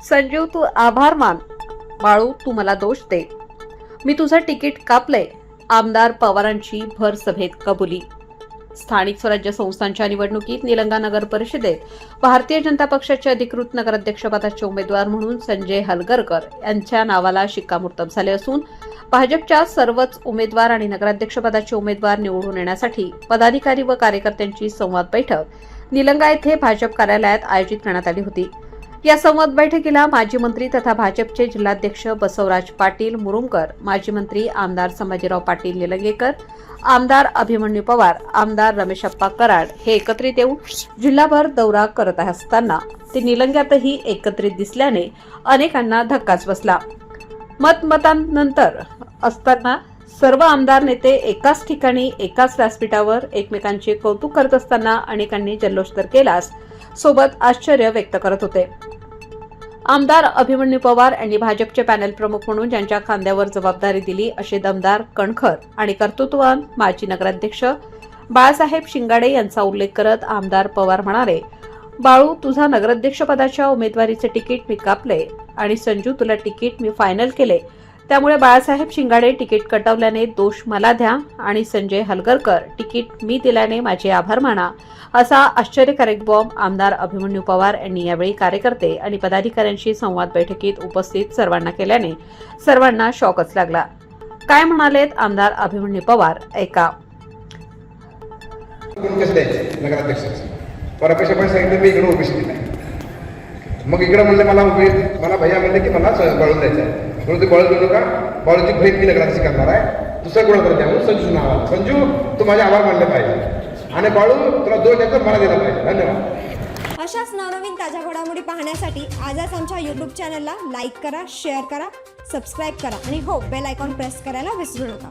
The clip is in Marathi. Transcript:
संजीव तू आभार मान, बाळू तू मला दोष दे, मी तुझं तिकीट कापलंय, आमदार पवारांची भर सभेत कबुली. स्थानिक स्वराज्य संस्थांच्या निवडणुकीत निलंगा नगर परिषदेत भारतीय जनता पक्षाचे अधिकृत नगराध्यक्षपदाचे उमेदवार म्हणून संजय हलगरकर यांच्या नावाला शिक्कामोर्तब झाले असून भाजपच्या सर्वच उमेदवार आणि नगराध्यक्षपदाचे उमेदवार निवडून येण्यासाठी पदाधिकारी व कार्यकर्त्यांची संवाद बैठक निलंगा येथे भाजप कार्यालयात आयोजित करण्यात आली होती. या संवाद बैठकीला माजी मंत्री तथा भाजपचे जिल्हाध्यक्ष बसवराज पाटील मुरुमकर, माजी मंत्री आमदार संभाजीराव पाटील निलंगेकर, आमदार अभिमन्यू पवार, आमदार रमेशप्पा कराड हे एकत्रित येऊन जिल्हाभर दौरा करत असताना ते निलंग्यातही एकत्रित दिसल्याने अनेकांना धक्काच बसला. मतमतांनंतर असताना सर्व आमदार नेते एकाच ठिकाणी एकाच व्यासपीठावर एकमेकांचे कौतुक करत असताना अनेकांनी जल्लोष तर केलाच, सोबत आश्चर्य व्यक्त करत होते. आमदार अभिमन्यू पवार यांनी भाजपचे पॅनल प्रमुख म्हणून ज्यांच्या खांद्यावर जबाबदारी दिली असे दमदार, कणखर आणि कर्तृत्ववान माजी नगराध्यक्ष बाळासाहेब शिंगाडे यांचा उल्लेख करत आमदार पवार म्हणाले, बाळू तुझा नगराध्यक्षपदाच्या उमेदवारीचे तिकीट मी कापले आणि संजू तुला तिकीट मी फायनल केले, त्यामुळे बाळासाहेब शिंगाडे तिकीट कटवल्याने दोष मला द्या आणि संजय हलगरकर तिकीट मी दिल्याने माझे आभार माना, असा आश्चर्यकारक बॉम्ब आमदार अभिमन्यू पवार यांनी यावेळी कार्यकर्ते आणि पदाधिकाऱ्यांशी संवाद बैठकीत उपस्थित सर्वांना केल्याने सर्वांना शॉकच लागला. काय म्हणालेत आमदार अभिमन्यू पवार ऐका. परापेक्षा पण सांगितलं मी इकडे ओबीसी दिलाय. मग इकडे म्हणले मला भैया म्हणले की मला बळून द्यायचं आहे, म्हणून ते बळून देऊ नका, बळूची बहीण मी नगराध्यक्ष करणार आहे, दुसरं कोण करत म्हणून संजू नाव आलं. संजू तू माझे आभार मानले पाहिजे आणि बाळू तुला दोष द्यायचा मला दिला पाहिजे. धन्यवाद. अशाच नवनवीन ताज्या घडामोडी पाहण्यासाठी आजच आमच्या यूट्यूब चॅनलला लाईक करा, शेअर करा, सबस्क्राईब करा आणि हो बेल आयकॉन प्रेस करायला विसरू नका.